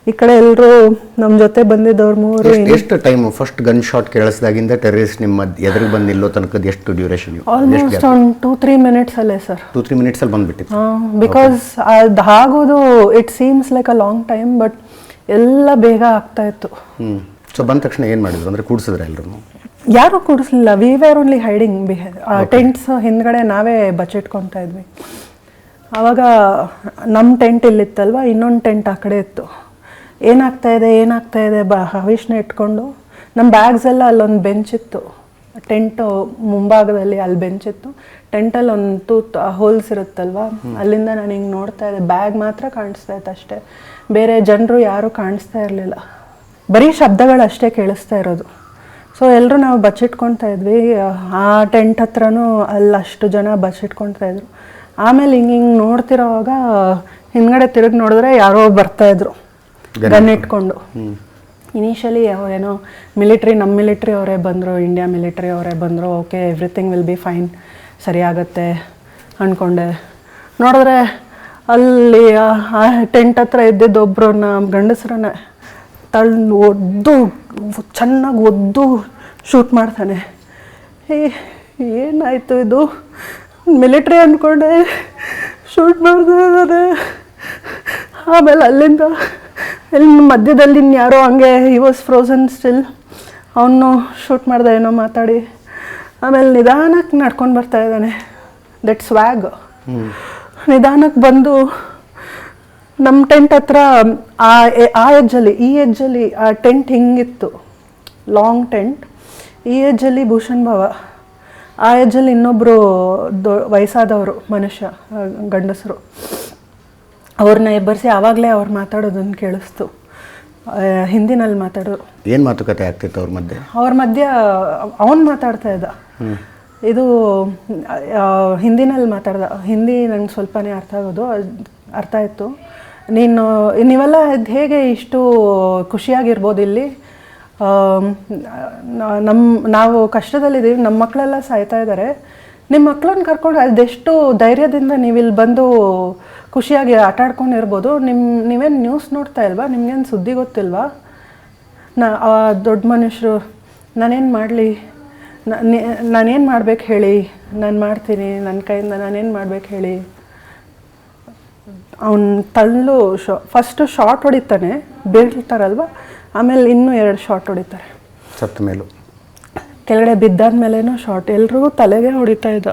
ಈ ಕಡೆ ಎಲ್ಲರೂ ನಮ್ಮ ಜೊತೆ ಬಂದಿದ್ದವ್ರು ಮೂವರು. ಎಷ್ಟು ಟೈಮ್ ಫಸ್ಟ್ ಗನ್ ಶಾಟ್ ಕೇಳಿಸಿದಾಗಿಂದ ಟೆರರಿಸ್ಟ್ ನಿಮ್ಮ ಎದುರಿಗೆ ಬಂದು ನಿಲ್ಲೋ ತನಕ ಎಷ್ಟು ಡ್ಯೂರೇಷನ್? ಆಲ್ಮೋಸ್ಟ್ ಒಂದು 2-3 ಮಿನಿಟ್ಸ್ ಅಲ್ಲೇ ಸರ್. 2-3 ಮಿನಿಟ್ಸ್ ಅಲ್ಲಿ ಬಂದ್ಬಿಟ್ಟಿತ್ತು. ಬಿಕಾಸ್ ಅದು ಆಗೋದು it seems like a long time, but ಎಲ್ಲ ಬೇಗ ಆಗ್ತಾ ಇತ್ತು. ಸೊ ಬಂದ ತಕ್ಷಣ ಏನು ಮಾಡಿದ್ರು ಅಂದರೆ ಕೂಡಿಸಿದ್ರೆ ಎಲ್ಲರೂ? ಯಾರು ಕೂಡಿಸ್ಲಿಲ್ಲ, we were only hiding. Tents ಹಿಂದ್ಗಡೆ ನಾವೇ ಬಚ್ಚಿಟ್ಕೊತಾ ಇದ್ವಿ. ಆವಾಗ ನಮ್ಮ ಟೆಂಟ್ ಇಲ್ಲಿತ್ತಲ್ವ, ಇನ್ನೊಂದು ಟೆಂಟ್ ಆ ಕಡೆ ಇತ್ತು. ಏನಾಗ್ತಾ ಇದೆ ಹವಿಷ್ನ ಇಟ್ಕೊಂಡು ನಮ್ಮ ಬ್ಯಾಗ್ಸ್ ಎಲ್ಲ ಅಲ್ಲೊಂದು ಬೆಂಚ್ ಇತ್ತು, ಟೆಂಟು ಮುಂಭಾಗದಲ್ಲಿ ಅಲ್ಲಿ ಬೆಂಚ್ ಇತ್ತು. ಟೆಂಟಲ್ಲಿ ಒಂದು ಹೋಲ್ಸ್ ಇರುತ್ತಲ್ವ, ಅಲ್ಲಿಂದ ನಾನು ಹಿಂಗೆ ನೋಡ್ತಾ ಇದ್ದೆ. ಬ್ಯಾಗ್ ಮಾತ್ರ ಕಾಣಿಸ್ತಾ ಇತ್ತು ಅಷ್ಟೇ, ಬೇರೆ ಜನರು ಯಾರೂ ಕಾಣಿಸ್ತಾ ಇರಲಿಲ್ಲ. ಬರೀ ಶಬ್ದಗಳು ಅಷ್ಟೇ ಕೇಳಿಸ್ತಾ ಇರೋದು. ಸೊ ಎಲ್ಲರೂ ನಾವು ಬಚ್ಚಿಟ್ಕೊತಾ ಇದ್ವಿ. ಆ ಟೆಂಟ್ ಹತ್ರನೂ ಅಲ್ಲಷ್ಟು ಜನ ಬಚ್ಚಿಟ್ಕೊತಾ ಇದ್ರು. ಆಮೇಲೆ ಹಿಂಗೆ ನೋಡ್ತಿರೋವಾಗ ಹಿಂದ್ಗಡೆ ತಿರುಗಿ ನೋಡಿದ್ರೆ ಯಾರೋ ಬರ್ತಾಯಿದ್ರು ಗನ್ ಇಟ್ಕೊಂಡು. ಇನಿಷಿಯಲಿ ಏನೋ ನಮ್ಮ ಮಿಲಿಟ್ರಿ ಅವರೇ ಬಂದರು, ಇಂಡಿಯಾ ಮಿಲಿಟ್ರಿ ಅವರೇ ಬಂದರು. Okay, everything will be fine, ಸರಿ ಆಗುತ್ತೆ ಅಂದ್ಕೊಂಡೆ. ನೋಡಿದ್ರೆ ಅಲ್ಲಿ ಆ ಟೆಂಟ್ ಹತ್ರ ಇದ್ದಿದ್ದೊಬ್ಬರನ್ನ ಗಂಡಸ್ರನ್ನ ಚೆನ್ನಾಗಿ ಒದ್ದು ಶೂಟ್ ಮಾಡ್ತಾನೆ. ಏನಾಯಿತು ಇದು, ಮಿಲಿಟ್ರಿ ಅಂದ್ಕೊಂಡೆ ಶೂಟ್ ಮಾಡ್ತಾ ಇದ್ದಾರೆ. ಆಮೇಲೆ ಅಲ್ಲಿಂದ ಇಲ್ಲಿ ಮಧ್ಯದಲ್ಲಿ ಇನ್ಯಾರೋ ಹಂಗೆ ಹಿ ವಾಸ್ ಫ್ರೋಸನ್ ಸ್ಟಿಲ್, ಅವನು ಶೂಟ್ ಮಾಡ್ದೆ ಏನೋ ಮಾತಾಡಿ. ಆಮೇಲೆ ನಿಧಾನಕ್ಕೆ ನಡ್ಕೊಂಡು ಬರ್ತಾ ಇದ್ದಾನೆ. ದಟ್ ಸ್ವ್ಯಾಗ್. ನಿಧಾನಕ್ಕೆ ಬಂದು ನಮ್ಮ ಟೆಂಟ್ ಹತ್ರ ಆ ಎಜ್ಜಲ್ಲಿ ಈ ಎಜ್ಜಲ್ಲಿ ಆ ಟೆಂಟ್ ಹಿಂಗಿತ್ತು, ಲಾಂಗ್ ಟೆಂಟ್. ಈ ಎಜ್ಜಲ್ಲಿ ಭೂಷಣ್ ಭಾವ, ಆ ಎಜ್ಜಲ್ಲಿ ಇನ್ನೊಬ್ಬರು ವಯಸ್ಸಾದವರು ಮನುಷ್ಯ, ಗಂಡಸರು. ಅವ್ರನ್ನ ಎಬ್ಬರಿಸಿ ಆವಾಗಲೇ ಅವ್ರು ಮಾತಾಡೋದನ್ನು ಕೇಳಿಸ್ತು. ಹಿಂದಿನಲ್ಲಿ ಮಾತಾಡೋರು. ಏನು ಮಾತುಕತೆ ಆಗ್ತಿತ್ತು ಅವ್ರ ಮಧ್ಯೆ? ಅವ್ರ ಮಧ್ಯ ಅವನು ಮಾತಾಡ್ತಾ ಇದ್ದ. ಇದು ಹಿಂದಿನಲ್ಲಿ ಮಾತಾಡ್ದ. ಹಿಂದಿ ನಂಗೆ ಸ್ವಲ್ಪನೇ ಅರ್ಥ ಆಯಿತು. ನೀವೆಲ್ಲ ಹೇಗೆ ಇಷ್ಟು ಖುಷಿಯಾಗಿರ್ಬೋದು ಇಲ್ಲಿ, ನಾವು ಕಷ್ಟದಲ್ಲಿದ್ದೀವಿ, ನಮ್ಮ ಮಕ್ಕಳೆಲ್ಲ ಸಾಯ್ತಾ ಇದ್ದಾರೆ, ನಿಮ್ಮ ಮಕ್ಕಳನ್ನ ಕರ್ಕೊಂಡು ಅದೆಷ್ಟು ಧೈರ್ಯದಿಂದ ನೀವಿಲ್ಲಿ ಬಂದು ಖುಷಿಯಾಗಿ ಆಟ ಆಡ್ಕೊಂಡಿರ್ಬೋದು. ನೀವೇನು ನ್ಯೂಸ್ ನೋಡ್ತಾ ಇಲ್ವಾ? ನಿಮ್ಗೇನು ಸುದ್ದಿ ಗೊತ್ತಿಲ್ವಾ? ದೊಡ್ಡ ಮನುಷ್ಯರು, ನಾನೇನು ಮಾಡಲಿ, ನಾನೇನು ಮಾಡ್ಬೇಕು ಹೇಳಿ, ನಾನು ಮಾಡ್ತೀನಿ, ನನ್ನ ಕೈಯಿಂದ ನಾನೇನು ಮಾಡ್ಬೇಕು ಹೇಳಿ. ಅವನು ಫಸ್ಟು ಶಾರ್ಟ್ ಹೊಡಿತಾನೆ, ಬೀಳ್ತಾರಲ್ವ, ಆಮೇಲೆ ಇನ್ನೂ 2 ಶಾರ್ಟ್ ಹೊಡಿತಾರೆ. ಸತ್ತ ಮೇಲೂ ಕೆಳಗಡೆ ಬಿದ್ದಾದ ಮೇಲೇನೂ ಶಾರ್ಟ್. ಎಲ್ರಿಗೂ ತಲೆಗೆ ಹೊಡಿತಾ ಇದ್ದ.